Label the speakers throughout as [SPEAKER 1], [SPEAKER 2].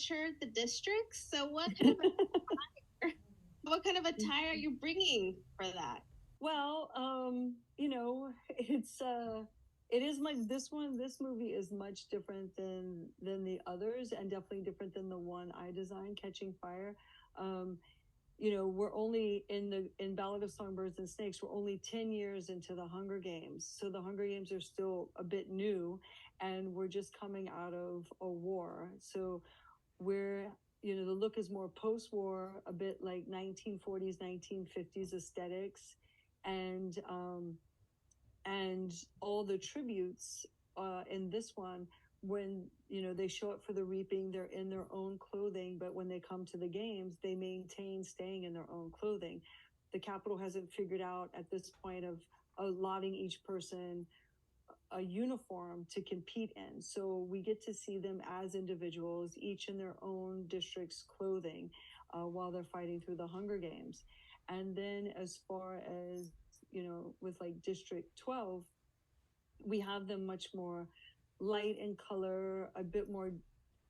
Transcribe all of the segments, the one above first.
[SPEAKER 1] temperature the districts. So what kind of what kind of attire are you bringing for that?
[SPEAKER 2] Well, it is much. This movie is much different than the others, and definitely different than the one I designed, Catching Fire. Um, we're only in Ballad of Songbirds and Snakes. We're only 10 years into the Hunger Games, so the Hunger Games are still a bit new, and we're just coming out of a war. So we're the look is more post-war, a bit like 1940s, 1950s aesthetics, and all the tributes in this one, when they show up for the reaping, they're in their own clothing, but when they come to the games, they maintain staying in their own clothing. The Capitol hasn't figured out at this point of allotting each person a uniform to compete in. So we get to see them as individuals, each in their own district's clothing, while they're fighting through the Hunger Games. And then as far as, with like District 12, we have them much more light in color, a bit more,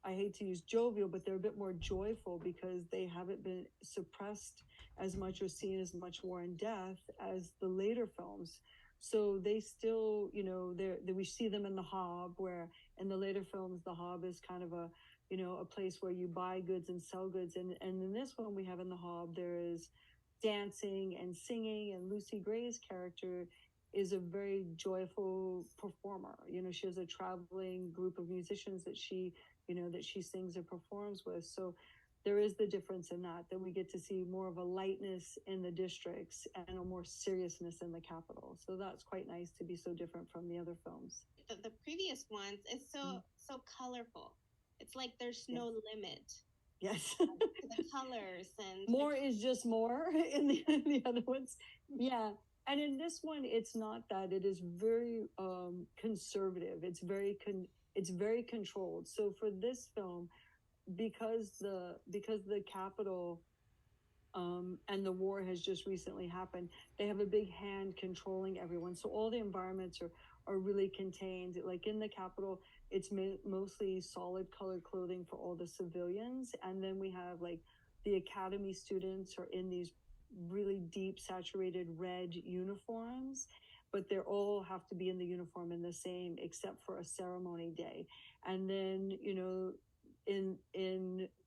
[SPEAKER 2] I hate to use jovial, but they're a bit more joyful because they haven't been suppressed as much or seen as much war and death as the later films. So they still, we see them in the Hob, where in the later films, the Hob is kind of a place where you buy goods and sell goods. And in this one we have in the Hob, there is dancing and singing, and Lucy Gray's character is a very joyful performer. She has a traveling group of musicians that she sings or performs with. So there is the difference in that we get to see more of a lightness in the districts and a more seriousness in the Capitol. So that's quite nice to be so different from the other films.
[SPEAKER 1] The previous ones is so colorful. It's like there's no limit.
[SPEAKER 2] Yes.
[SPEAKER 1] The colors and
[SPEAKER 2] more is just more in the other ones. Yeah. And in this one, it's not that. It is very conservative. It's very controlled. So for this film, because the Capitol and the war has just recently happened, they have a big hand controlling everyone. So all the environments are really contained. Like in the Capitol, it's mostly solid colored clothing for all the civilians, and then we have like the academy students are in these really deep saturated red uniforms, but they all have to be in the uniform in the same, except for a ceremony day. And then in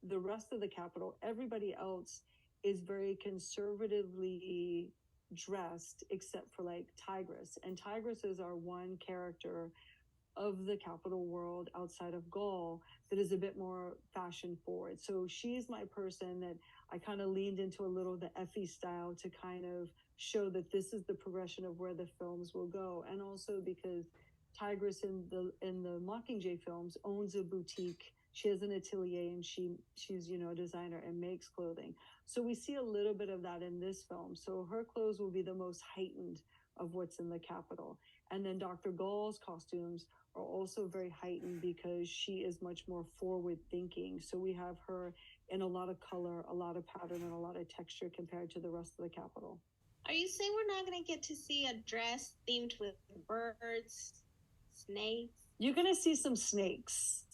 [SPEAKER 2] the rest of the Capitol, everybody else is very conservatively dressed, except for like Tigress. And Tigress is our one character of the Capitol world outside of Gaul that is a bit more fashion forward. So she's my person that I kind of leaned into a little the Effie style to kind of show that this is the progression of where the films will go. And also because Tigress in the Mockingjay films owns a boutique. She has an atelier, and she's a designer and makes clothing. So we see a little bit of that in this film. So her clothes will be the most heightened of what's in the Capitol. And then Dr. Gall's costumes are also very heightened because she is much more forward thinking. So we have her in a lot of color, a lot of pattern, and a lot of texture compared to the rest of the Capitol.
[SPEAKER 1] Are you saying we're not going to get to see a dress themed with birds, snakes?
[SPEAKER 2] You're going to see some snakes,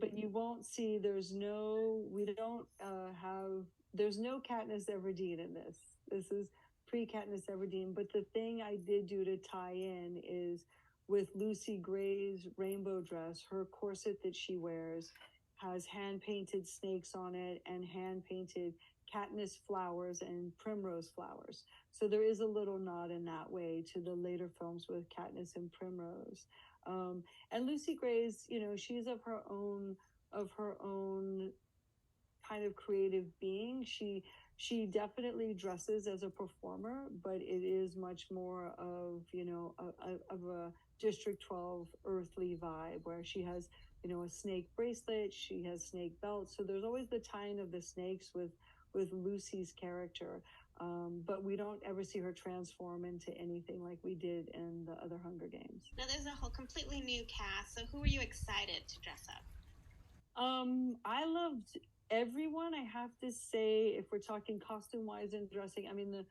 [SPEAKER 2] but you won't see, there's no Katniss Everdeen in this. This is pre-Katniss Everdeen. But the thing I did do to tie in is with Lucy Gray's rainbow dress, her corset that she wears has hand-painted snakes on it and hand-painted Katniss flowers and primrose flowers. So there is a little nod in that way to the later films with Katniss and Primrose. And Lucy Gray's, she's of her own kind of creative being. She definitely dresses as a performer, but it is much more of a District 12 earthly vibe, where she has a snake bracelet, she has snake belts. So there's always the tying of the snakes with Lucy's character, but we don't ever see her transform into anything like we did in the other Hunger Games.
[SPEAKER 1] Now there's a whole completely new cast. So who are you excited to dress up?
[SPEAKER 2] I loved everyone. I have to say, if we're talking costume wise and dressing, I mean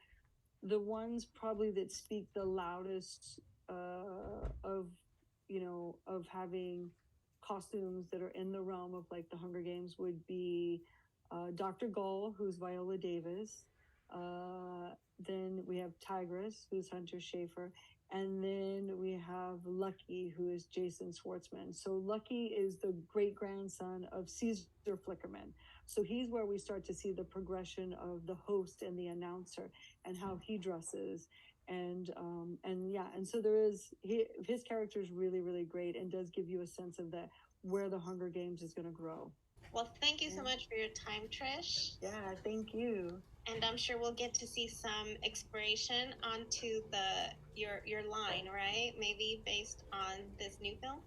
[SPEAKER 2] the ones probably that speak the loudest of having costumes that are in the realm of like the Hunger Games would be Dr. Gull, who's Viola Davis. Then we have Tigress, who's Hunter Schafer. And then we have Lucky, who is Jason Schwartzman. So Lucky is the great-grandson of Caesar Flickerman. So he's where we start to see the progression of the host and the announcer and how he dresses. And so his character is really, really great and does give you a sense of where the Hunger Games is going to grow.
[SPEAKER 1] Well, thank you so much for your time, Trish.
[SPEAKER 2] Yeah, thank you.
[SPEAKER 1] And I'm sure we'll get to see some expiration onto your line, right? Maybe based on this new film?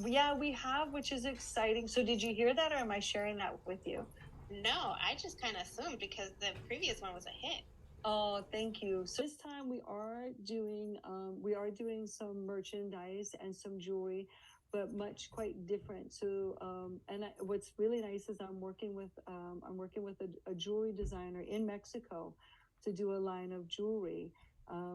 [SPEAKER 2] Yeah, we have, which is exciting. So did you hear that, or am I sharing that with you?
[SPEAKER 1] No, I just kind of assumed because the previous one was a hit.
[SPEAKER 2] Oh, thank you. So this time we are doing some merchandise and some jewelry, but quite different. So what's really nice is I'm working with a jewelry designer in Mexico to do a line of jewelry.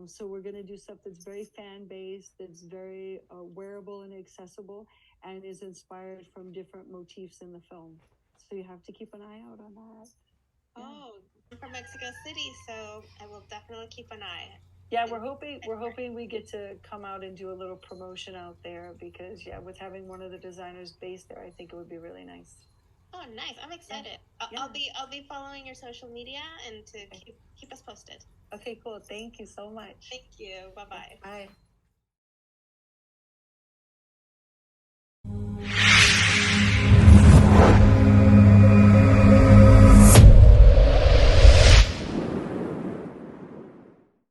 [SPEAKER 2] So we're going to do stuff that's very fan based, that's very wearable and accessible, and is inspired from different motifs in the film. So you have to keep an eye out on that.
[SPEAKER 1] Yeah. Oh, I'm from Mexico City, so I will definitely keep an eye.
[SPEAKER 2] Yeah, we're hoping we get to come out and do a little promotion out there because with having one of the designers based there, I think it would be really nice.
[SPEAKER 1] Oh, nice! I'm excited. Yeah. I'll be following your social media and to keep us posted.
[SPEAKER 2] Okay, cool. Thank you so much.
[SPEAKER 1] Thank you. Bye-bye.
[SPEAKER 2] Bye.